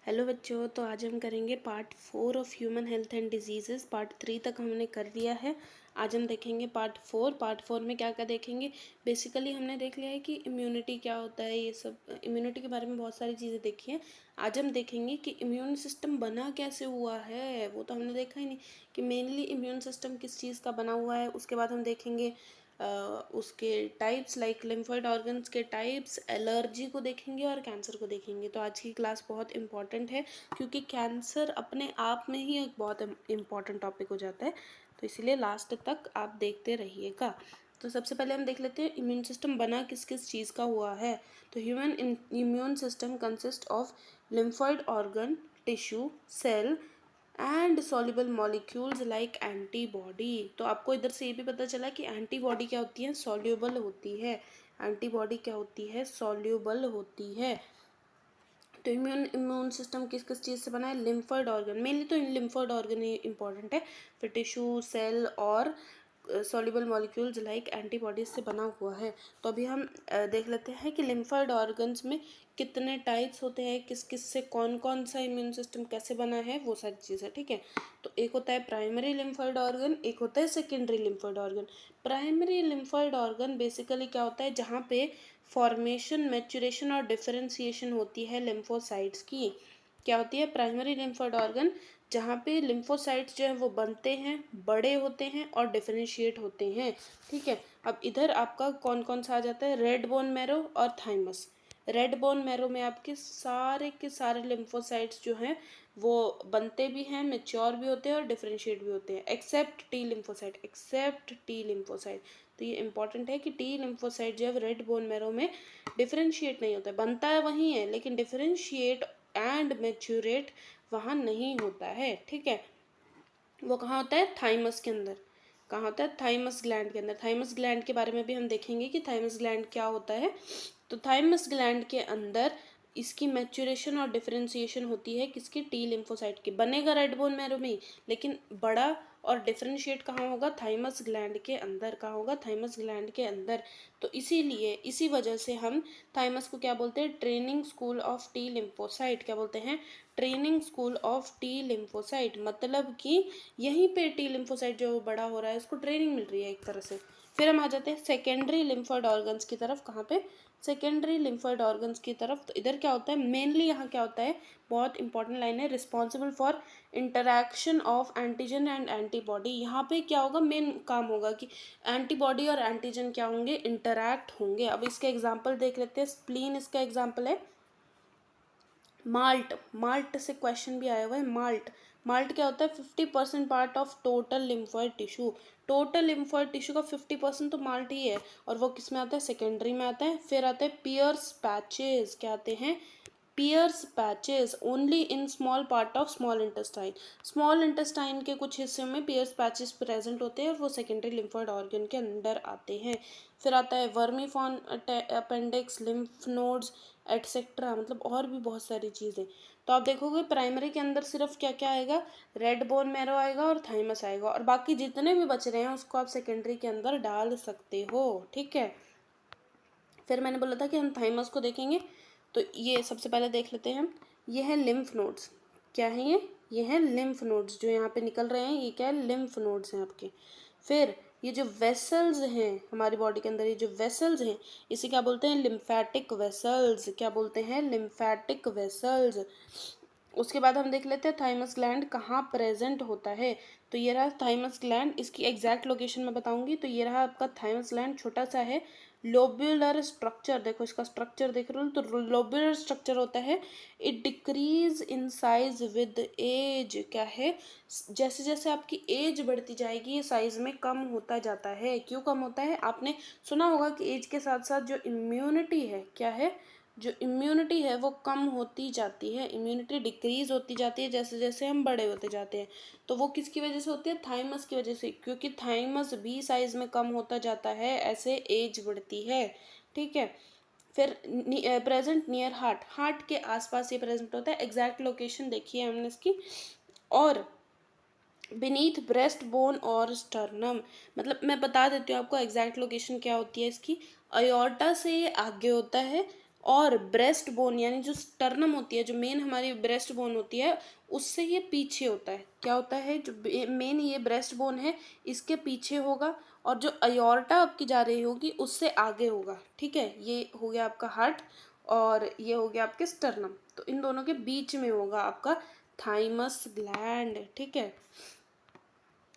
Hello बच्चों, तो आज हम करेंगे part 4 of human health and diseases. Part 3 तक हमने कर लिया है। आज हम देखेंगे पार्ट 4। पार्ट 4 में क्या क्या देखेंगे। बेसिकली हमने देख लिया है कि इम्यूनिटी क्या होता है, ये सब इम्यूनिटी के बारे में बहुत सारी चीज़ें देखी हैं। आज हम देखेंगे कि इम्यून सिस्टम बना कैसे हुआ है, वो तो हमने देखा ही नहीं कि मेनली इम्यून सिस्टम किस चीज़ का बना हुआ है। उसके बाद हम देखेंगे उसके टाइप्स लाइक लिम्फोइड ऑर्गन्स के टाइप्स, एलर्जी को देखेंगे और कैंसर को देखेंगे। तो आज की क्लास बहुत इंपॉर्टेंट है क्योंकि कैंसर अपने आप में ही एक बहुत इम्पॉर्टेंट टॉपिक हो जाता है, तो इसीलिए लास्ट तक आप देखते रहिएगा। तो सबसे पहले हम देख लेते हैं इम्यून सिस्टम बना किस किस चीज़ का हुआ है। तो human immune system consist of lymphoid organ, tissue, cell and soluble molecules like antibody. तो आपको इधर से ये भी पता चला कि एंटीबॉडी क्या होती है, सॉल्युबल होती है। एंटीबॉडी क्या होती है, सॉल्युबल होती है। तो इम्यून सिस्टम किस किस चीज़ से बना है, लिम्फोइड ऑर्गन, मेनली तो लिम्फोइड ऑर्गन ही इंपॉर्टेंट है, फिर टिश्यू, सेल और सॉल्युबल मॉलिक्यूल्स लाइक एंटीबॉडीज से बना हुआ है। तो अभी हम देख लेते हैं कि लिम्फोइड ऑर्गन्स में कितने टाइप्स होते हैं, किस किस से कौन कौन सा इम्यून सिस्टम कैसे बना है, वो सारी चीज़ें, ठीक है। तो एक होता है प्राइमरी लिम्फोइड ऑर्गन, एक होता है secondary lymphoid organ. Primary lymphoid organ basically क्या होता है, जहाँ पे फॉर्मेशन, मैच्योरेशन और डिफरेंशिएशन होती है लिम्फोसाइट्स की। क्या होती है प्राइमरी लिम्फोइड ऑर्गन, जहाँ पे लिम्फोसाइट्स जो है वो बनते हैं, बड़े होते हैं और डिफरेंशिएट होते हैं, ठीक है। अब इधर आपका कौन कौन सा आ जाता है, रेड बोन मैरो और थाइमस। रेड बोन मैरो में आपके सारे के सारे लिम्फोसाइट्स जो हैं वो बनते भी हैं, मेच्योर भी होते हैं और डिफरेंशिएट भी होते हैं, except T lymphocyte, except T lymphocyte. तो ये इंपॉर्टेंट है कि टी लिम्फोसाइट जो है रेड बोन मैरो में डिफरेंशिएट नहीं होता है, बनता है वहीं है लेकिन डिफरेंशिएट एंड मैच्योरेट वहाँ नहीं होता है, ठीक है। वो कहाँ होता है, थाइमस के अंदर। कहाँ होता है, थाइमस ग्लैंड के अंदर। थाइमस ग्लैंड के बारे में भी हम देखेंगे कि थाइमस ग्लैंड क्या होता है। तो थाइमस ग्लैंड के अंदर इसकी मैच्योरेशन और डिफरेंशिएशन होती है किसकी, टी लिम्फोसाइट की। बनेगा रेड बोन मैरो में ही, लेकिन बड़ा और डिफरेंशिएट कहाँ होगा, थाइमस ग्लैंड के अंदर। कहाँ होगा, थाइमस ग्लैंड के अंदर। तो इसीलिए इसी वजह से हम थाइमस को क्या बोलते हैं, training school of T lymphocyte. क्या बोलते हैं, training school of T lymphocyte. मतलब कि यहीं पे टी लिम्फोसाइट जो बड़ा हो रहा है उसको ट्रेनिंग मिल रही है एक तरह से। फिर हम आ जाते हैं सेकेंडरी लिम्फोइड ऑर्गन्स की तरफ। कहाँ पे, सेकेंडरी लिम्फोइड ऑर्गन्स की तरफ। तो इधर क्या होता है, मेनली यहाँ क्या होता है, बहुत इंपॉर्टेंट लाइन है, responsible for interaction of antigen and antibody. यहाँ पे क्या होगा, मेन काम होगा कि एंटीबॉडी और एंटीजन क्या होंगे, इंटरैक्ट होंगे। अब इसके एग्जाम्पल देख लेते हैं। स्प्लीन इसका एग्जाम्पल है। माल्ट, माल्ट से क्वेश्चन भी आया हुआ है। माल्ट, माल्ट क्या होता है, 50% part of total lymphoid tissue. Total lymphoid tissue का 50% तो माल्ट ही है, और वो किस में आता है, सेकेंडरी में आता है। फिर आते हैं पियर्स पैचेस। क्या आते हैं, Peyer's patches only in small part of small intestine. Small intestine के कुछ हिस्सों में पियर्स पैचेस प्रेजेंट होते हैं और वो सेकेंडरी लिम्फोइड ऑर्गन के अंदर आते हैं। फिर आता है vermiform appendix, lymph nodes etcetera, मतलब और भी बहुत सारी चीज़ें। तो आप देखोगे प्राइमरी के अंदर सिर्फ क्या क्या आएगा, रेड बोन मैरो आएगा और थाइमस आएगा, और बाकी जितने भी बच रहे हैं उसको आप सेकेंडरी के अंदर डाल सकते हो, ठीक है। फिर मैंने बोला था कि हम थाइमस को देखेंगे, तो ये सबसे पहले देख लेते हैं हम। ये है लिम्फ नोड्स। क्या है ये है लिम्फ नोड्स जो यहाँ पे निकल रहे हैं, ये क्या है, लिम्फ नोड्स हैं आपके। फिर ये जो वेसल्स हैं हमारी बॉडी के अंदर, ये जो वेसल्स हैं इसे क्या बोलते हैं, लिम्फेटिक वेसल्स। क्या बोलते हैं, लिम्फेटिक वेसल्स। उसके बाद हम देख लेते हैं थाइमस ग्लैंड कहाँ प्रेजेंट होता है। तो ये रहा थाइमस ग्लैंड, इसकी एग्जैक्ट लोकेशन मैं बताऊंगी। तो ये रहा आपका थाइमस ग्लैंड, छोटा सा है। लोब्यूलर स्ट्रक्चर, देखो इसका स्ट्रक्चर देख रहे हो, तो लोब्यूलर स्ट्रक्चर होता है। It decrease in size with age. क्या है, जैसे जैसे आपकी एज बढ़ती जाएगी ये साइज में कम होता जाता है। क्यों कम होता है, आपने सुना होगा कि एज के साथ साथ जो इम्यूनिटी है, क्या है, जो इम्यूनिटी है वो कम होती जाती है। इम्यूनिटी डिक्रीज होती जाती है जैसे जैसे हम बड़े होते जाते हैं। तो वो किसकी वजह से होती है, थाइमस की वजह से, क्योंकि थाइमस भी साइज में कम होता जाता है ऐसे एज बढ़ती है, ठीक है। फिर प्रेजेंट नियर हार्ट, हार्ट के आसपास ये प्रेजेंट होता है। एग्जैक्ट लोकेशन देखिए हमने इसकी। और बीनीथ ब्रेस्ट बोन और स्टर्नम, मतलब मैं बता देती हूँ आपको एग्जैक्ट लोकेशन क्या होती है इसकी। अयोर्टा से ये आगे होता है और ब्रेस्ट बोन यानी जो स्टर्नम होती है, जो मेन हमारी ब्रेस्ट बोन होती है, उससे ये पीछे होता है। क्या होता है, जो मेन ये ब्रेस्ट बोन है इसके पीछे होगा, और जो अयोर्टा आपकी जा रही होगी उससे आगे होगा। ठीक है, ये हो गया आपका हार्ट और ये हो गया आपके स्टर्नम। तो इन दोनों के बीच में होगा आपका थाइमस ग्लैंड। ठीक है,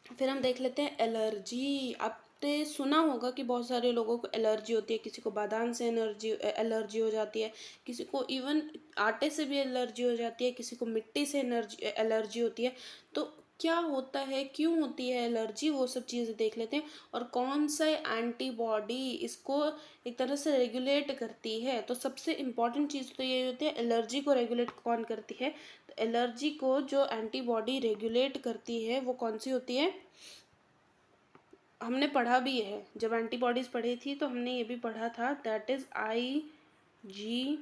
फिर हम देख लेते हैं एलर्जी। आपने सुना होगा कि बहुत सारे लोगों को एलर्जी होती है, किसी को बादाम से एलर्जी हो जाती है, किसी को इवन आटे से भी एलर्जी हो जाती है, किसी को मिट्टी से एलर्जी होती है। तो क्या होता है, क्यों होती है एलर्जी, वो सब चीज़ें देख लेते हैं। और कौन सा एंटीबॉडी इसको एक तरह से रेगुलेट करती है। तो सबसे इम्पॉर्टेंट चीज़ तो ये होती है, एलर्जी को रेगुलेट कौन करती है। तो एलर्जी को जो एंटीबॉडी रेगुलेट करती है वो कौन सी होती है, हमने पढ़ा भी है, जब एंटीबॉडीज पढ़ी थी तो हमने ये भी पढ़ा था, दैट इज आई जी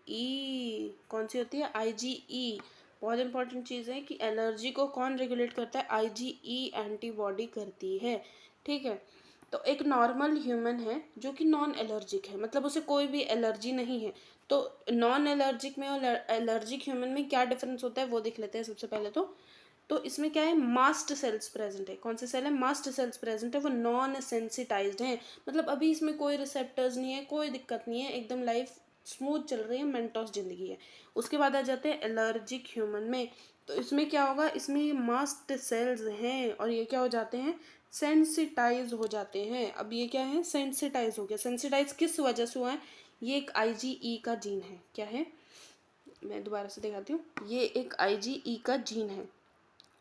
ई। कौन सी होती है, IgE। बहुत इंपॉर्टेंट चीज़ है कि एलर्जी को कौन रेगुलेट करता है, IgE एंटीबॉडी करती है। ठीक है, तो एक नॉर्मल ह्यूमन है जो कि नॉन एलर्जिक है, मतलब उसे कोई भी एलर्जी नहीं है। तो नॉन एलर्जिक में और एलर्जिक ह्यूमन में क्या डिफरेंस होता है वो देख लेते हैं सबसे पहले। तो इसमें क्या है, मास्ट सेल्स प्रेजेंट है। कौन से सेल है, मास्ट सेल्स प्रेजेंट है, वो नॉन सेंसिटाइज्ड हैं, मतलब अभी इसमें कोई रिसेप्टर्स नहीं है, कोई दिक्कत नहीं है, एकदम लाइफ स्मूथ चल रही है, मेंटोस जिंदगी है। उसके बाद आ जाते हैं एलर्जिक ह्यूमन में। तो इसमें क्या होगा, इसमें ये मास्ट सेल्स हैं और ये क्या हो जाते हैं, सेंसिटाइज हो जाते हैं। अब ये क्या है, सेंसिटाइज हो गया। सेंसिटाइज किस वजह से हुआ है, ये एक IgE का जीन है। क्या है, मैं दोबारा से दिखाती हूँ, ये एक IgE का जीन है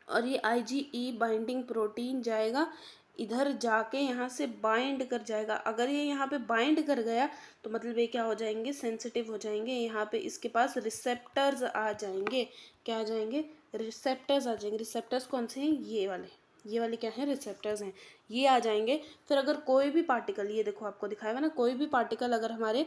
और ये IgE बाइंडिंग प्रोटीन जाएगा इधर, जाके यहाँ से बाइंड कर जाएगा। अगर ये यहाँ पे बाइंड कर गया तो मतलब ये क्या हो जाएंगे, सेंसिटिव हो जाएंगे। यहाँ पे इसके पास रिसेप्टर्स आ जाएंगे। क्या आ जाएंगे, रिसेप्टर्स आ जाएंगे। रिसेप्टर्स कौन से हैं, ये वाले क्या हैं, रिसेप्टर्स हैं, ये आ जाएंगे। फिर अगर कोई भी पार्टिकल, ये देखो आपको दिखाया हुआ ना, कोई भी पार्टिकल अगर हमारे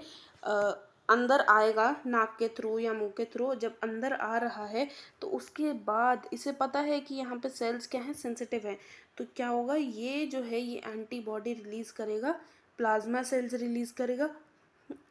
अंदर आएगा नाक के थ्रू या मुंह के थ्रू, जब अंदर आ रहा है तो उसके बाद इसे पता है कि यहाँ पे सेल्स क्या हैं, सेंसिटिव हैं। तो क्या होगा, ये जो है ये एंटीबॉडी रिलीज़ करेगा, प्लाज्मा सेल्स रिलीज़ करेगा,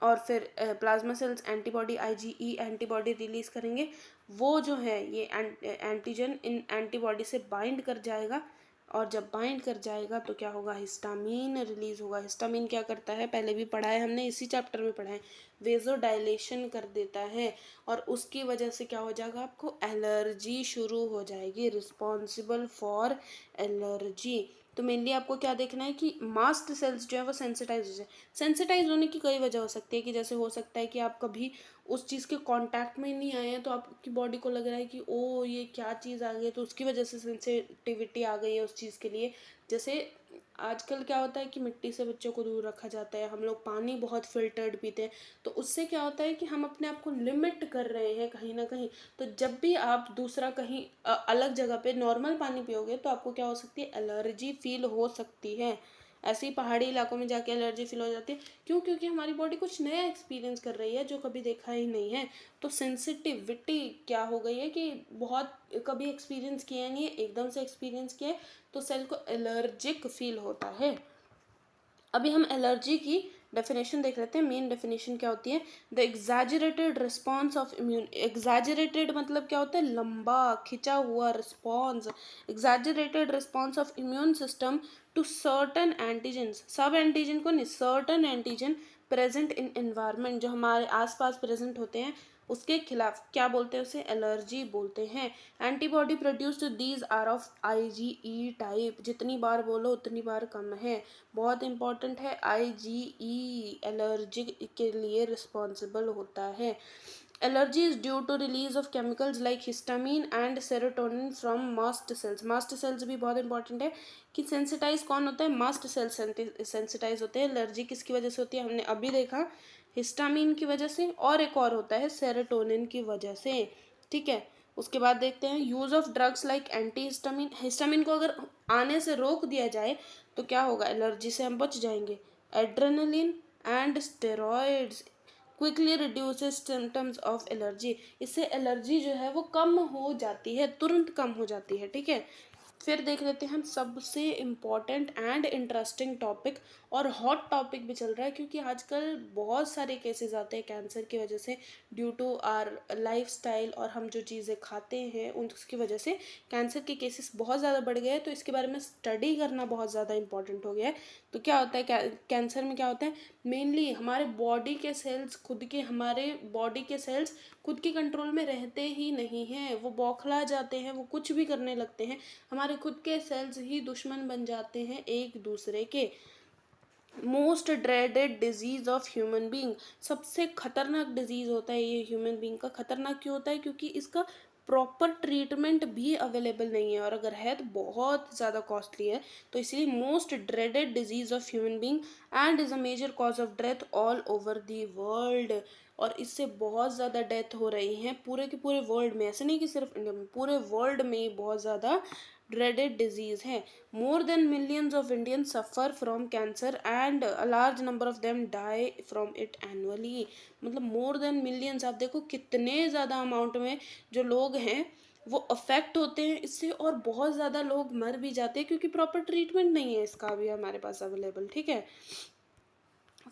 और फिर plasma cells antibody IgE antibody release करेंगे। वो जो है ये एंटीजन इन एंटीबॉडी से बाइंड कर जाएगा, और जब बाइंड कर जाएगा तो क्या होगा, हिस्टामीन रिलीज होगा। हिस्टामीन क्या करता है, पहले भी पढ़ा है हमने, इसी चैप्टर में पढ़ा है, वेजोडाइलेशन कर देता है, और उसकी वजह से क्या हो जाएगा, आपको एलर्जी शुरू हो जाएगी, रिस्पॉन्सिबल फॉर एलर्जी। तो मेनली आपको क्या देखना है कि मास्ट सेल्स जो है वो सेंसिटाइज हो जाए। सेंसिटाइज होने की कई वजह हो सकती है, कि जैसे हो सकता है कि आप कभी उस चीज़ के कांटेक्ट में नहीं आए हैं, तो आपकी बॉडी को लग रहा है कि ओ ये क्या चीज़ आ गई है, तो उसकी वजह से सेंसिटिविटी आ गई है उस चीज़ के लिए। जैसे आजकल क्या होता है कि मिट्टी से बच्चों को दूर रखा जाता है, हम लोग पानी बहुत फिल्टर्ड पीते हैं, तो उससे क्या होता है कि हम अपने आप को लिमिट कर रहे हैं कहीं ना कहीं। तो जब भी आप दूसरा कहीं अलग जगह पे नॉर्मल पानी पियोगे तो आपको क्या हो सकती है, एलर्जी फील हो सकती है। ऐसे ही पहाड़ी इलाकों में जाके एलर्जी फील हो जाती है। क्यों, क्योंकि हमारी बॉडी कुछ नया एक्सपीरियंस कर रही है जो कभी देखा ही नहीं है। तो सेंसिटिविटी क्या हो गई है कि बहुत कभी एक्सपीरियंस किया नहीं है, एकदम से एक्सपीरियंस किया है, तो सेल को एलर्जिक फील होता है। अभी हम एलर्जी की डेफिनेशन देख लेते हैं। मेन डेफिनेशन क्या होती है, the exaggerated response of immune. Exaggerated मतलब क्या होता है, लंबा खिंचा हुआ response. Exaggerated response of immune system to certain antigens, सब एंटीजन को नहीं, certain antigen present in environment, जो हमारे आसपास प्रेजेंट होते हैं उसके खिलाफ क्या बोलते हैं, उसे एलर्जी बोलते हैं। Antibody produced these are of IgE type, जितनी बार बोलो उतनी बार कम है, बहुत इंपॉर्टेंट है। IgE एलर्जी के लिए रिस्पॉन्सिबल होता है। Allergy is due to release of chemicals like histamine and serotonin from mast cells. Mast cells भी बहुत इंपॉर्टेंट है कि सेंसिटाइज कौन होता है, मास्ट सेल्स सेंसिटाइज होते हैं। एलर्जी किसकी वजह से होती है, हमने अभी देखा, हिस्टामीन की वजह से, और एक और होता है सेरोटोनिन की वजह से। ठीक है, उसके बाद देखते हैं use of drugs like anti histamine. Histamine को अगर आने से रोक दिया जाए तो क्या होगा, एलर्जी से हम बच जाएंगे। Adrenaline and steroids quickly reduces symptoms of allergy. इससे एलर्जी जो है वो कम हो जाती है, तुरंत कम हो जाती है। ठीक है, फिर देख लेते हैं हम सबसे इम्पॉर्टेंट एंड इंटरेस्टिंग टॉपिक, और हॉट टॉपिक भी चल रहा है क्योंकि आजकल बहुत सारे केसेस आते हैं कैंसर की वजह से, ड्यू टू आर लाइफस्टाइल और हम जो चीज़ें खाते हैं उसकी वजह से कैंसर के केसेस बहुत ज़्यादा बढ़ गए हैं। तो इसके बारे में स्टडी करना बहुत ज़्यादा इंपॉर्टेंट हो गया है। तो क्या होता है कैंसर में, क्या होता है मेनली हमारे बॉडी के सेल्स, हमारे बॉडी के सेल्स खुद के कंट्रोल में रहते ही नहीं हैं, वो बौखला जाते हैं, वो कुछ भी करने लगते हैं, हमारे खुद के सेल्स ही दुश्मन बन जाते हैं एक दूसरे के। Most dreaded disease of human being, सबसे खतरनाक डिजीज होता है ये ह्यूमन बींग का। खतरनाक क्यों होता है? क्योंकि इसका प्रॉपर ट्रीटमेंट भी अवेलेबल नहीं है, और अगर है तो बहुत ज़्यादा कॉस्टली है। तो इसलिए most dreaded disease of human being and is a major cause of death all over the world. और इससे बहुत ज़्यादा डेथ हो रही हैं पूरे के पूरे वर्ल्ड में, ऐसे नहीं कि सिर्फ इंडिया में, पूरे वर्ल्ड में ही बहुत ज़्यादा dreaded disease है। More than millions of Indians suffer from cancer and a large number of them die from it annually। मतलब more than millions, आप देखो कितने ज़्यादा अमाउंट में जो लोग हैं वो अफेक्ट होते हैं इससे, और बहुत ज़्यादा लोग मर भी जाते हैं क्योंकि प्रॉपर ट्रीटमेंट नहीं है इसका भी हमारे पास अवेलेबल। ठीक है,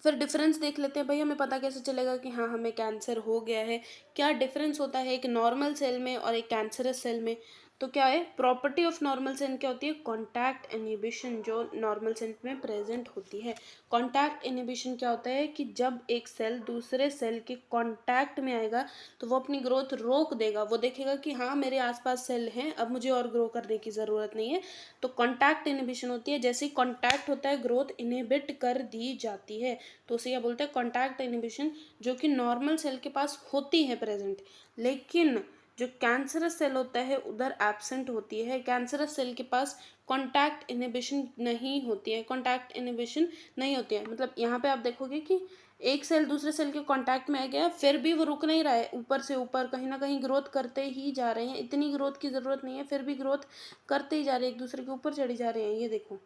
फिर डिफरेंस देख लेते हैं भाई, हमें पता कैसे चलेगा कि हाँ हमें कैंसर हो गया है। क्या डिफरेंस होता है एक नॉर्मल सेल में और एक कैंसरस सेल में? तो क्या है प्रॉपर्टी ऑफ नॉर्मल सेल, क्या होती है कॉन्टैक्ट इनहिबिशन, जो नॉर्मल सेल में प्रेजेंट होती है। कॉन्टैक्ट इनहिबिशन क्या होता है कि जब एक सेल दूसरे सेल के कॉन्टैक्ट में आएगा तो वो अपनी ग्रोथ रोक देगा, वो देखेगा कि हाँ मेरे आसपास सेल हैं, अब मुझे और ग्रो करने की ज़रूरत नहीं है। तो कॉन्टैक्ट इनहिबिशन होती है, जैसे ही कॉन्टैक्ट होता है ग्रोथ इनहिबिट कर दी जाती है। तो उसे क्या बोलते हैं कॉन्टैक्ट इनहिबिशन, जो कि नॉर्मल सेल के पास होती है प्रेजेंट, लेकिन जो कैंसरस सेल होता है उधर एब्सेंट होती है। कैंसरस सेल के पास कॉन्टैक्ट इनहिबिशन नहीं होती है, कॉन्टैक्ट इनहिबिशन नहीं होती है। मतलब यहाँ पे आप देखोगे कि एक सेल दूसरे सेल के कांटेक्ट में आ गया, फिर भी वो रुक नहीं रहा है, ऊपर से ऊपर कहीं ना कहीं ग्रोथ करते ही जा रहे हैं। इतनी ग्रोथ की ज़रूरत नहीं है, फिर भी ग्रोथ करते ही जा रहे हैं, एक दूसरे के ऊपर चढ़ी जा रहे हैं, ये देखो,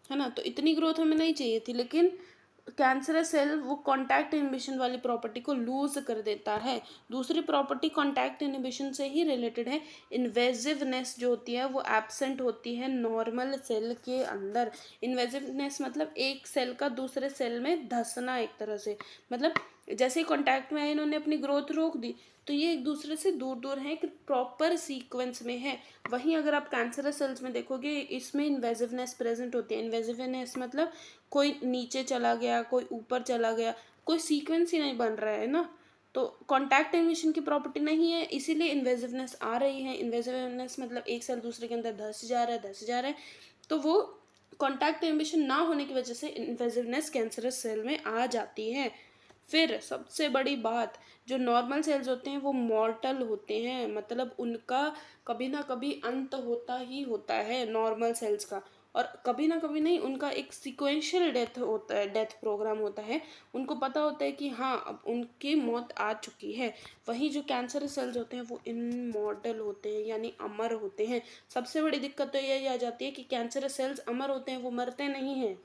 है ना। तो इतनी ग्रोथ हमें नहीं चाहिए थी, लेकिन कैंसरस सेल वो कॉन्टैक्ट इनहिबिशन वाली प्रॉपर्टी को लूज कर देता है। दूसरी प्रॉपर्टी कॉन्टैक्ट इनहिबिशन से ही रिलेटेड है, इन्वेजिवनेस जो होती है वो एब्सेंट होती है नॉर्मल सेल के अंदर। इन्वेजिवनेस मतलब एक सेल का दूसरे सेल में धंसना, एक तरह से मतलब जैसे ही कॉन्टैक्ट में आए इन्होंने अपनी ग्रोथ रोक दी, तो ये एक दूसरे से दूर दूर हैं, एक प्रॉपर सीक्वेंस में है। वहीं अगर आप कैंसरस सेल्स में देखोगे इसमें इन्वेजिवनेस प्रेजेंट होती है। इन्वेजिवनेस मतलब कोई नीचे चला गया, कोई ऊपर चला गया, कोई सीक्वेंस ही नहीं बन रहा है ना। तो कॉन्टैक्ट इनहिबिशन की प्रॉपर्टी नहीं है, इसीलिए इन्वेजिवनेस आ रही है। इन्वेजिवनेस मतलब एक सेल दूसरे के अंदर धस जा रहा है, धस जा रहा है, तो वो कॉन्टैक्ट इनहिबिशन ना होने की वजह से इन्वेजिवनेस कैंसरस सेल में आ जाती है। फिर सबसे बड़ी बात, जो नॉर्मल सेल्स होते हैं वो मॉर्टल होते हैं, मतलब उनका कभी ना कभी अंत होता ही होता है नॉर्मल सेल्स का, और कभी ना कभी नहीं, उनका एक सिक्वेंशियल डेथ होता है, डेथ प्रोग्राम होता है। उनको पता होता है कि हाँ अब उनकी मौत आ चुकी है। वहीं जो कैंसर सेल्स होते हैं वो इनमॉर्टल होते हैं, यानी अमर होते हैं। सबसे बड़ी दिक्कत तो यही आ जाती है कि कैंसर सेल्स अमर होते हैं, वो मरते नहीं हैं।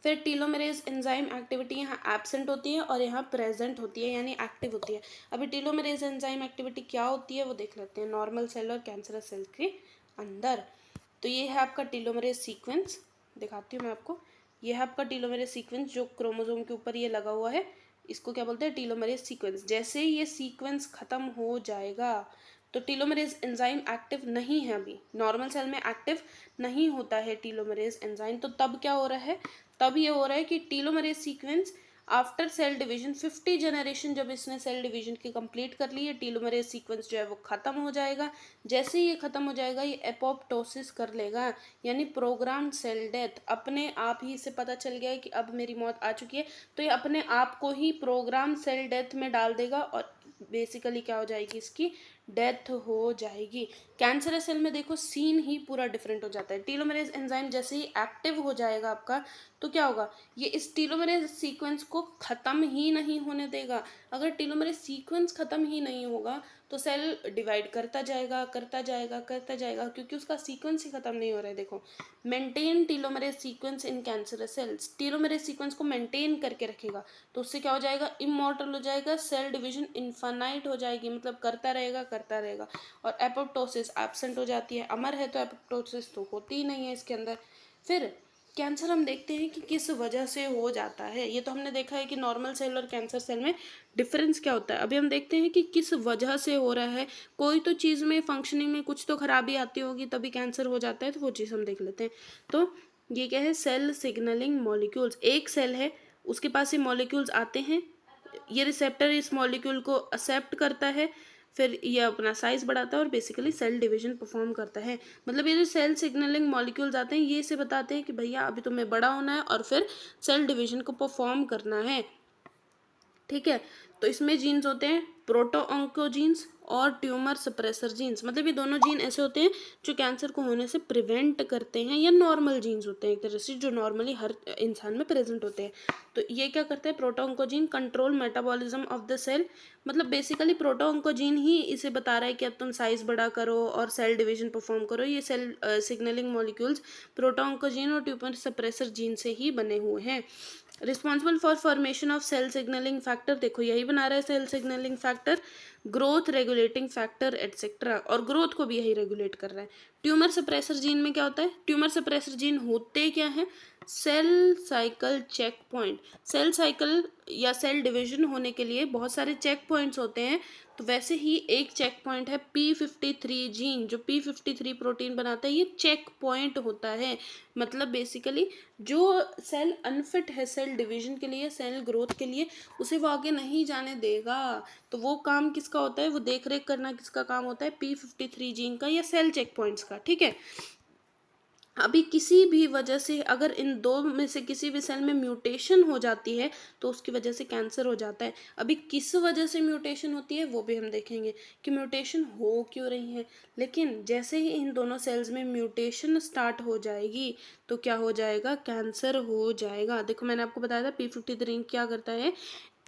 फिर टीलोमेरेज एंजाइम एक्टिविटी यहाँ एब्सेंट होती है और यहाँ प्रेजेंट होती है, यानी एक्टिव होती है। अभी टीलोमेरेज एंजाइम एक्टिविटी क्या होती है वो देख लेते हैं नॉर्मल सेल और कैंसरस सेल के अंदर। तो ये है आपका टीलोमेरेज सीक्वेंस, दिखाती हूँ मैं आपको। ये है आपका टीलोमेरेज सीक्वेंस जो क्रोमोसोम के ऊपर ये लगा हुआ है, इसको क्या बोलते हैं टीलोमेरेज सीक्वेंस। जैसे ही ये सीक्वेंस खत्म हो जाएगा तो टीलोमेरेज एंजाइम एक्टिव नहीं है, अभी नॉर्मल सेल में एक्टिव नहीं होता है टीलोमेरेज एंजाइम। तो तब क्या हो रहा है, तब ये हो रहा है कि telomerase sequence after cell division 50 generation, जब इसने सेल डिवीजन की कंप्लीट कर ली है, टीलोमेरेज सीक्वेंस जो है वो खत्म हो जाएगा। जैसे ही ये खत्म हो जाएगा ये एपोप्टोसिस कर लेगा, यानी प्रोग्राम्ड सेल डेथ। अपने आप ही इसे पता चल गया है कि अब मेरी मौत आ चुकी है, तो ये अपने आप को ही प्रोग्राम सेल डेथ में डाल देगा और बेसिकली क्या हो जाएगी, इसकी डेथ हो जाएगी। कैंसर सेल में देखो सीन ही पूरा डिफरेंट हो जाता है। टीलोमेरेज एंजाइम जैसे ही एक्टिव हो जाएगा आपका, तो क्या होगा, ये इस टीलोमेरेज सीक्वेंस को खत्म ही नहीं होने देगा। अगर टीलोमेरेज सीक्वेंस खत्म ही नहीं होगा तो सेल डिवाइड करता जाएगा, करता जाएगा, करता जाएगा, क्योंकि उसका सीक्वेंस ही खत्म नहीं हो रहा है। देखो, maintain telomerase sequence in cancerous cells, telomerase sequence को मेंटेन करके रखेगा, तो उससे क्या हो जाएगा, इमॉर्टल हो जाएगा, सेल डिवीजन इनफाइनाइट हो जाएगी, मतलब करता रहेगा, करता रहेगा। और एपोप्टोसिस एब्सेंट हो जाती है, अमर है तो एपोप्टोसिस तो होती ही नहीं है इसके अंदर। फिर कैंसर हम देखते हैं कि किस वजह से हो जाता है। ये तो हमने देखा है कि नॉर्मल सेल और कैंसर सेल में डिफरेंस क्या होता है। अभी हम देखते हैं कि किस वजह से हो रहा है। कोई तो चीज़ में फंक्शनिंग में कुछ तो खराबी आती होगी तभी कैंसर हो जाता है, तो वो चीज़ हम देख लेते हैं। तो ये क्या है, सेल सिग्नलिंग मॉलिक्यूल्स। एक सेल है, उसके पास ये मॉलिक्यूल्स आते हैं, ये रिसेप्टर इस मॉलिक्यूल को एक्सेप्ट करता है, फिर ये अपना साइज बढ़ाता है और बेसिकली सेल डिवीजन परफॉर्म करता है। मतलब ये जो सेल सिग्नलिंग मॉलिक्यूल्स आते हैं ये इसे बताते हैं कि भैया अभी तुम्हें बड़ा होना है और फिर सेल डिवीजन को परफॉर्म करना है। ठीक है, तो इसमें जीन्स होते हैं प्रोटो ऑन्कोजीन्स और ट्यूमर सप्रेसर जीन्स। मतलब ये दोनों जीन ऐसे होते हैं जो कैंसर को होने से प्रिवेंट करते हैं, या नॉर्मल जीन्स होते हैं एक तरह से जो नॉर्मली हर इंसान में प्रेजेंट होते हैं। तो ये क्या करता है, proto oncogene control metabolism of the cell. मतलब बेसिकली प्रोटो ऑन्कोजीन ही इसे बता रहा है कि अब तुम साइज बड़ा करो और सेल डिवीजन परफॉर्म करो। ये cell signalling molecules proto oncogene और ट्यूमर सप्रेसर जीन से ही बने हुए हैं। Responsible for formation of cell signalling factor, देखो यही बना रहा है cell signalling factor, growth regulating factor etcetera, और ग्रोथ को भी यही रेगुलेट कर रहा है। ट्यूमर सप्रेसर जीन में क्या होता है, ट्यूमर सप्रेसर जीन होते क्या है, cell cycle checkpoint. Cell cycle या सेल डिवीजन होने के लिए बहुत सारे चेक पॉइंट्स होते हैं, तो वैसे ही एक चेक पॉइंट है P53 जीन, जो P53 प्रोटीन बनाता है, ये चेक पॉइंट होता है। मतलब बेसिकली जो सेल अनफिट है सेल डिवीजन के लिए, सेल ग्रोथ के लिए, उसे वो आगे नहीं जाने देगा। तो वो काम किसका होता है, वो देख रेख करना किसका काम होता है, P53 जीन का या सेल चेक पॉइंट्स का। ठीक है, अभी किसी भी वजह से अगर इन दो में से किसी भी सेल में म्यूटेशन हो जाती है तो उसकी वजह से कैंसर हो जाता है। अभी किस वजह से म्यूटेशन होती है वो भी हम देखेंगे कि म्यूटेशन हो क्यों रही है। लेकिन जैसे ही इन दोनों सेल्स में म्यूटेशन स्टार्ट हो जाएगी तो क्या हो जाएगा, कैंसर हो जाएगा। देखो मैंने आपको बताया था P53 क्या करता है,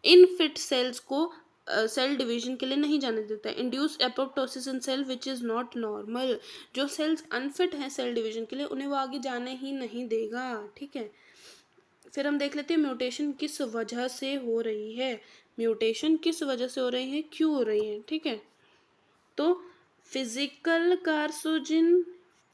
इन फिट सेल्स को सेल डिवीजन के लिए नहीं जाने देता है। Induce apoptosis in cell which is not normal. जो सेल्स अनफिट हैं सेल डिवीजन के लिए उन्हें वो आगे जाने ही नहीं देगा। ठीक है, फिर हम देख लेते हैं म्यूटेशन किस वजह से हो रही है। म्यूटेशन किस वजह से हो रही है, क्यों हो रही है। ठीक है, तो फिजिकल कार्सिनोजन,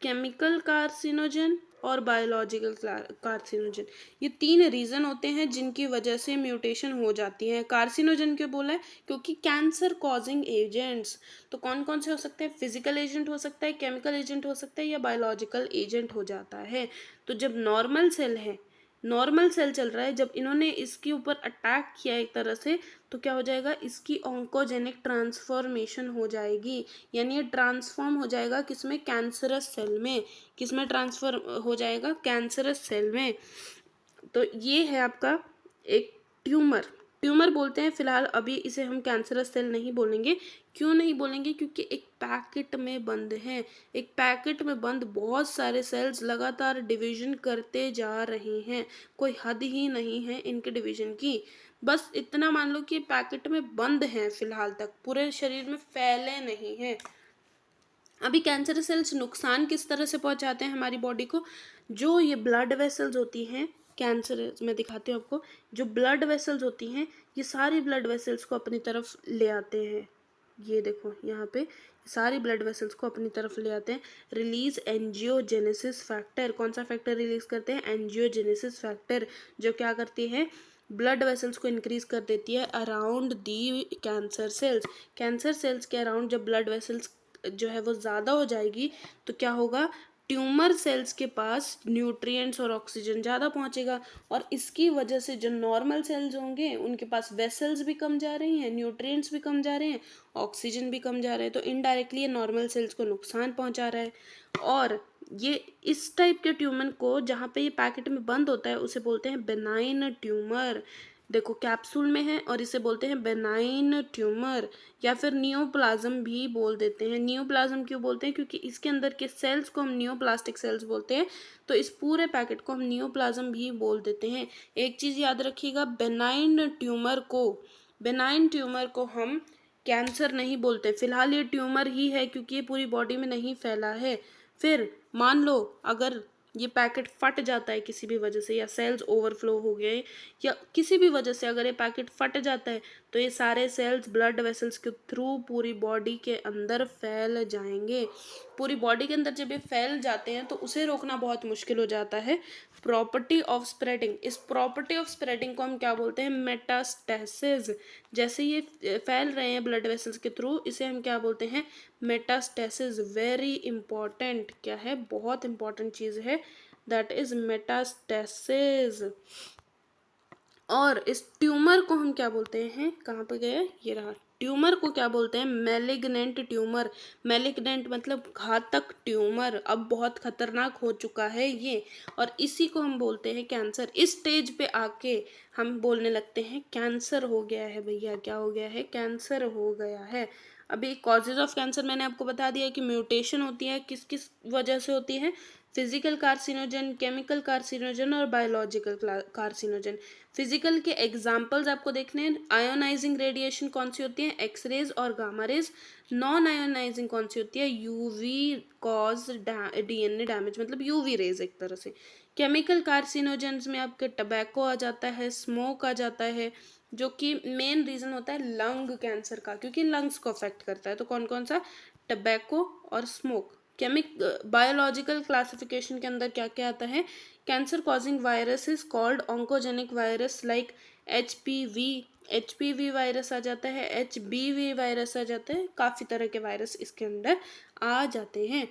केमिकल कार्सिनोजन और बायोलॉजिकल कार्सिनोजन, ये 3 रीज़न होते हैं जिनकी वजह से म्यूटेशन हो जाती है। कार्सिनोजन क्यों बोला है, क्योंकि कैंसर कॉजिंग एजेंट्स। तो कौन कौन से हो सकते हैं, फिजिकल एजेंट हो सकता है, केमिकल एजेंट हो सकता है, या बायोलॉजिकल एजेंट हो जाता है। तो जब नॉर्मल सेल है, नॉर्मल सेल चल रहा है, जब इन्होंने इसके ऊपर अटैक किया एक तरह से, तो क्या हो जाएगा, इसकी ऑन्कोजेनिक ट्रांसफॉर्मेशन हो जाएगी। यानी ये ट्रांसफॉर्म हो जाएगा किसमें, कैंसरस सेल में। किसमें ट्रांसफर हो जाएगा, कैंसरस सेल में। तो ये है आपका एक ट्यूमर। ट्यूमर बोलते हैं फिलहाल, अभी इसे हम कैंसरस सेल नहीं बोलेंगे। क्यों नहीं बोलेंगे, क्योंकि एक पैकेट में बंद है। एक पैकेट में बंद बहुत सारे सेल्स लगातार डिवीजन करते जा रहे हैं, कोई हद ही नहीं है इनके डिवीजन की। बस इतना मान लो कि पैकेट में बंद हैं फिलहाल तक, पूरे शरीर में फैले नहीं हैं। अभी कैंसर सेल्स नुकसान किस तरह से पहुंचाते हैं हमारी बॉडी को, जो ये ब्लड वेसल्स होती हैं, कैंसर में दिखाती हूँ आपको, जो ब्लड वेसल्स होती हैं ये सारी ब्लड वेसल्स को अपनी तरफ ले आते हैं। ये देखो यहाँ पे सारी ब्लड वेसल्स को अपनी तरफ ले आते हैं। रिलीज एंजियोजेनेसिस फैक्टर, कौन सा फैक्टर रिलीज करते हैं, एंजियोजेनेसिस फैक्टर, जो क्या करती है, ब्लड वेसल्स को इंक्रीज कर देती है around the cancer cells. Cancer cells के अराउंड जब ब्लड वेसल्स जो है वो ज़्यादा हो जाएगी तो क्या होगा, ट्यूमर सेल्स के पास न्यूट्रिएंट्स और ऑक्सीजन ज़्यादा पहुंचेगा, और इसकी वजह से जो नॉर्मल सेल्स होंगे उनके पास वेसल्स भी कम जा रही हैं, न्यूट्रिएंट्स भी कम जा रहे हैं, ऑक्सीजन भी कम जा रहे हैं। तो इनडायरेक्टली ये नॉर्मल सेल्स को नुकसान पहुंचा रहा है। और ये इस टाइप के ट्यूमर को जहाँ पे ये पैकेट में बंद होता है उसे बोलते हैं बेनाइन ट्यूमर। देखो कैप्सूल में है और इसे बोलते हैं बेनाइन ट्यूमर, या फिर नियोप्लाज्म भी बोल देते हैं। नियोप्लाज्म क्यों बोलते हैं, क्योंकि इसके अंदर के सेल्स को हम नियोप्लास्टिक सेल्स बोलते हैं, तो इस पूरे पैकेट को हम नियोप्लाज्म भी बोल देते हैं। एक चीज़ याद रखिएगा, बेनाइन ट्यूमर को हम कैंसर नहीं बोलते। फिलहाल ये ट्यूमर ही है क्योंकि ये पूरी बॉडी में नहीं फैला है। फिर मान लो अगर ये पैकेट फट जाता है किसी भी वजह से, या सेल्स ओवरफ्लो हो गए, या किसी भी वजह से अगर ये पैकेट फट जाता है तो ये सारे सेल्स ब्लड वेसल्स के थ्रू पूरी बॉडी के अंदर फैल जाएंगे। पूरी बॉडी के अंदर जब ये फैल जाते हैं तो उसे रोकना बहुत मुश्किल हो जाता है। प्रॉपर्टी ऑफ स्प्रेडिंग, इस प्रॉपर्टी ऑफ स्प्रेडिंग को हम क्या बोलते हैं? मेटास्टेसिस। जैसे ये फैल रहे हैं ब्लड वेसल्स के थ्रू, इसे हम क्या बोलते हैं? मेटास्टेसिस। वेरी इंपॉर्टेंट, क्या है? बहुत इंपॉर्टेंट चीज़ है, दैट इज मेटास्टेसिस। और इस ट्यूमर को हम क्या बोलते हैं? कहाँ पे गए? ये रहा। ट्यूमर को क्या बोलते हैं? Malignant tumour. मैलिग्नेंट मतलब घातक ट्यूमर, अब बहुत खतरनाक हो चुका है ये, और इसी को हम बोलते हैं कैंसर। इस स्टेज पे आके हम बोलने लगते हैं कैंसर हो गया है भैया। क्या हो गया है? कैंसर हो गया है। अभी कॉजेज ऑफ कैंसर मैंने आपको बता दिया कि म्यूटेशन होती है, किस किस वजह से होती है? फिजिकल कार्सिनोजन, केमिकल कार्सिनोजन और बायोलॉजिकल कार्सिनोजन। फिजिकल के एग्जाम्पल्स आपको देखने हैं। आयोनाइजिंग रेडिएशन कौन सी होती है? एक्सरेज और गामा रेज। नॉन आयोनाइजिंग कौन सी होती है? यूवी कॉज डीएनए डैमेज, मतलब यूवी रेज एक तरह से। केमिकल कार्सिनोजेंस में आपके टबैको आ जाता है, स्मोक आ जाता है, जो कि मेन रीजन होता है लंग कैंसर का, क्योंकि लंग्स को अफेक्ट करता है। तो कौन कौन सा? टबैको और स्मोक। बायोलॉजिकल क्लासिफिकेशन के अंदर क्या क्या आता है? Cancer causing virus is called oncogenic virus like HPV virus आ जाता है, एचबीवी वायरस आ जाता है, काफ़ी तरह के वायरस इसके अंदर आ जाते हैं।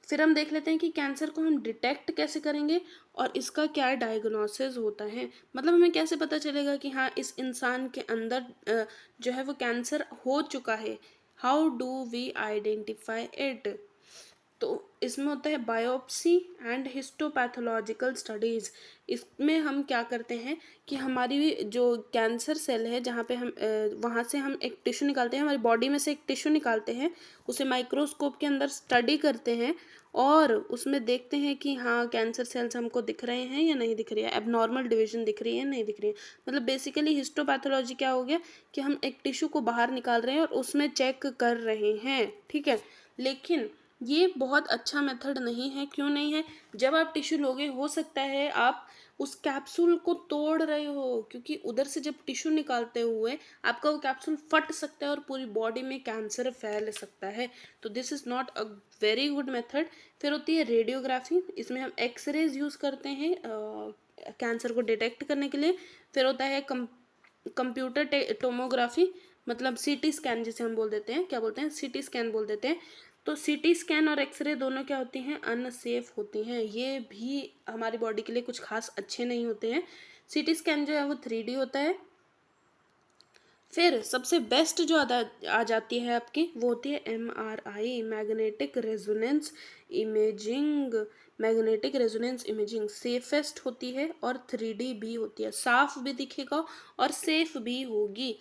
फिर हम देख लेते हैं कि कैंसर को हम डिटेक्ट कैसे करेंगे और इसका क्या डायग्नोसिस होता है। मतलब हमें कैसे पता चलेगा कि हाँ इस इंसान के अंदर जो है वो कैंसर हो चुका है। How do we identify it? तो इसमें होता है बायोप्सी एंड हिस्टोपैथोलॉजिकल स्टडीज़। इसमें हम क्या करते हैं कि हमारी जो कैंसर सेल है, जहाँ पे हम वहाँ से हम एक टिश्यू निकालते हैं, हमारी बॉडी में से एक टिश्यू निकालते हैं, उसे माइक्रोस्कोप के अंदर स्टडी करते हैं और उसमें देखते हैं कि हाँ कैंसर सेल्स हमको दिख रहे हैं या नहीं दिख रही है, एबनॉर्मल डिवीजन दिख रही है नहीं दिख रही है। मतलब बेसिकली हिस्टोपैथोलॉजी क्या हो गया कि हम एक टिश्यू को बाहर निकाल रहे हैं और उसमें चेक कर रहे हैं, ठीक है। लेकिन ये बहुत अच्छा मेथड नहीं है। क्यों नहीं है? जब आप टिश्यू लोगे, हो सकता है आप उस कैप्सूल को तोड़ रहे हो, क्योंकि उधर से जब टिश्यू निकालते हुए आपका वो कैप्सूल फट सकता है और पूरी बॉडी में कैंसर फैल सकता है। तो this is not a very good method. फिर होती है रेडियोग्राफी। इसमें हम एक्सरेज यूज़ करते हैं कैंसर को डिटेक्ट करने के लिए। फिर होता है कंप्यूटर टोमोग्राफी, मतलब सीटी स्कैन जिसे हम बोल देते हैं, क्या बोलते हैं? सीटी स्कैन बोल देते हैं। तो सीटी स्कैन और एक्सरे दोनों क्या होती हैं? अनसेफ होती हैं। ये भी हमारी बॉडी के लिए कुछ खास अच्छे नहीं होते हैं। सीटी स्कैन जो है वो 3D होता है। फिर सबसे बेस्ट जो आ जाती है आपकी, वो होती है MRI, magnetic resonance imaging. Magnetic resonance imaging safest होती है और 3D भी होती है, साफ भी दिखेगा और सेफ भी होगी।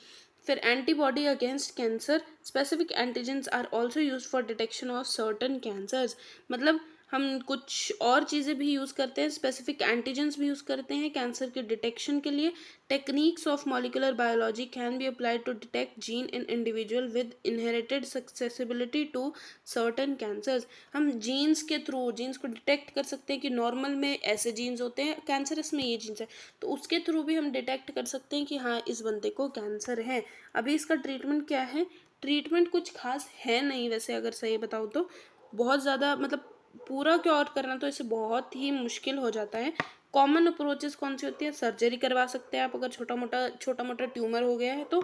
फिर antibody against cancer, specific antigens are also use for detection of certain cancers. मतलब हम कुछ और चीज़ें भी यूज़ करते हैं, स्पेसिफिक एंटीजेंस भी यूज़ करते हैं कैंसर के डिटेक्शन के लिए। Techniques of molecular biology can be applied to detect gene in individual with inherited susceptibility to certain cancers. हम जीन्स के थ्रू जीन्स को डिटेक्ट कर सकते हैं कि नॉर्मल में ऐसे जीन्स होते हैं, कैंसरस में ये जीन्स है, तो उसके थ्रू भी हम डिटेक्ट कर सकते हैं कि हाँ इस बंदे को कैंसर है। अभी इसका ट्रीटमेंट क्या है? ट्रीटमेंट कुछ खास है नहीं वैसे, अगर सही बताऊँ तो। बहुत ज़्यादा मतलब पूरा क्योर करना तो इसे बहुत ही मुश्किल हो जाता है। कॉमन अप्रोचेस कौन सी होती है? सर्जरी करवा सकते हैं आप अगर छोटा मोटा ट्यूमर हो गया है तो।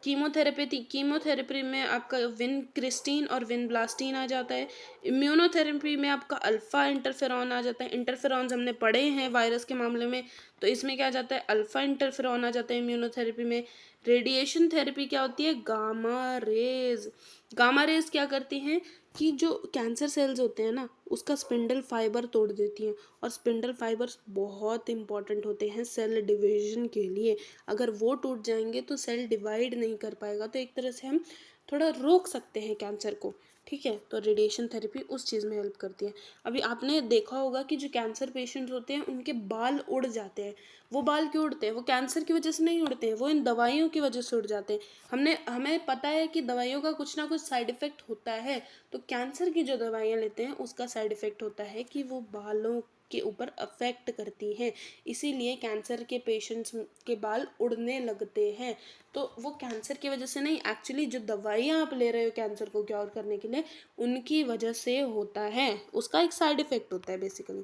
कीमोथेरेपी में आपका विनक्रिस्टीन और विनब्लास्टीन आ जाता है। इम्यूनोथेरेपी में आपका अल्फा इंटरफेरॉन आ जाता है। इंटरफेरॉन्स हमने पढ़े हैं वायरस के मामले में, तो इसमें क्या आ जाता है? अल्फा इंटरफेरॉन आ जाता है इम्यूनोथेरेपी में। रेडिएशन थेरेपी क्या होती है? Gamma rays. गामा रेज क्या करती हैं कि जो कैंसर सेल्स होते हैं ना, उसका स्पिंडल फाइबर तोड़ देती हैं, और स्पिंडल फाइबर्स बहुत इंपॉर्टेंट होते हैं सेल डिवीजन के लिए। अगर वो टूट जाएंगे तो सेल डिवाइड नहीं कर पाएगा, तो एक तरह से हम थोड़ा रोक सकते हैं कैंसर को, ठीक है। तो रेडिएशन थेरेपी उस चीज़ में हेल्प करती है। अभी आपने देखा होगा कि जो कैंसर पेशेंट्स होते हैं उनके बाल उड़ जाते हैं। वो बाल क्यों उड़ते हैं? वो कैंसर की वजह से नहीं उड़ते हैं, वो इन दवाइयों की वजह से उड़ जाते हैं। हमें पता है कि दवाइयों का कुछ ना कुछ साइड इफ़ेक्ट होता है। तो कैंसर की जो दवाइयाँ लेते हैं उसका साइड इफ़ेक्ट होता है कि वो बालों के ऊपर अफेक्ट करती हैं, इसीलिए कैंसर के पेशेंट्स के बाल उड़ने लगते हैं। तो वो कैंसर की वजह से नहीं, एक्चुअली जो दवाइयाँ आप ले रहे हो कैंसर को क्योर करने के लिए, उनकी वजह से होता है, उसका एक साइड इफेक्ट होता है बेसिकली।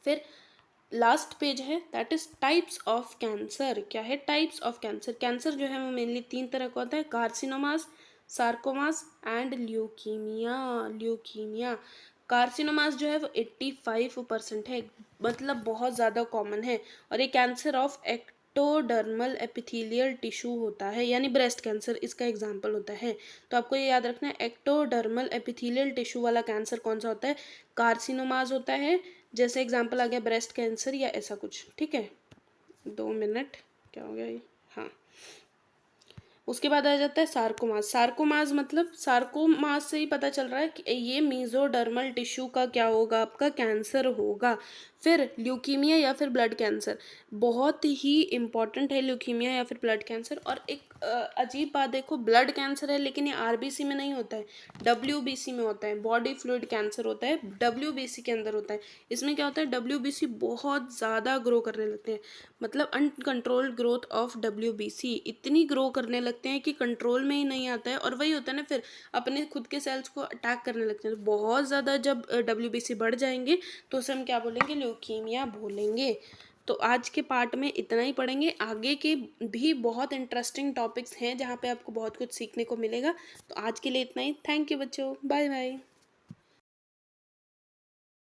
फिर लास्ट पेज है, that is types of cancer. क्या है टाइप्स ऑफ कैंसर? कैंसर जो है वो मेनली 3 तरह का होता है, carcinomas, sarcomas and leukaemia. Leukaemia carcinomas जो है वो 85% है, मतलब बहुत ज़्यादा कॉमन है, और ये cancer of ectodermal epithelial tissue होता है, यानी ब्रेस्ट कैंसर इसका एग्जाम्पल होता है। तो आपको ये याद रखना है, एक्टोडर्मल एपिथेलियल टिश्यू वाला कैंसर कौन सा होता है? कार्सिनोमास होता है, जैसे एग्जाम्पल आ गया ब्रेस्ट कैंसर या ऐसा कुछ, ठीक है। 2 मिनट, क्या हो गया ये, हाँ। उसके बाद आ जाता है सार्कोमास। सार्कोमास मतलब सार्कोमास से ही पता चल रहा है कि ये मीजोडर्मल टिश्यू का क्या होगा, आपका कैंसर होगा। फिर ल्यूकीमिया या फिर ब्लड कैंसर, बहुत ही इंपॉर्टेंट है ल्यूकीमिया या फिर ब्लड कैंसर। और एक अजीब बात देखो, ब्लड कैंसर है लेकिन ये आरबीसी में नहीं होता है, डब्ल्यूबीसी में होता है, बॉडी फ्लूइड कैंसर होता है, डब्ल्यूबीसी के अंदर होता है। इसमें क्या होता है, डब्ल्यूबीसी बहुत ज़्यादा ग्रो करने लगते हैं, मतलब अनकंट्रोल्ड ग्रोथ ऑफ डब्ल्यूबीसी, इतनी ग्रो करने लगते हैं कि कंट्रोल में ही नहीं आता है, और वही होता है ना, फिर अपने खुद के सेल्स को अटैक करने लगते हैं। बहुत ज़्यादा जब डब्ल्यूबीसी बढ़ जाएंगे तो उसे हम क्या बोलेंगे, ल्यूकीमिया बोलेंगे। तो आज के पार्ट में इतना ही पढ़ेंगे, आगे के भी बहुत इंटरेस्टिंग टॉपिक्स हैं जहाँ पे आपको बहुत कुछ सीखने को मिलेगा। तो आज के लिए इतना ही, थैंक यू बच्चों, बाय बाय।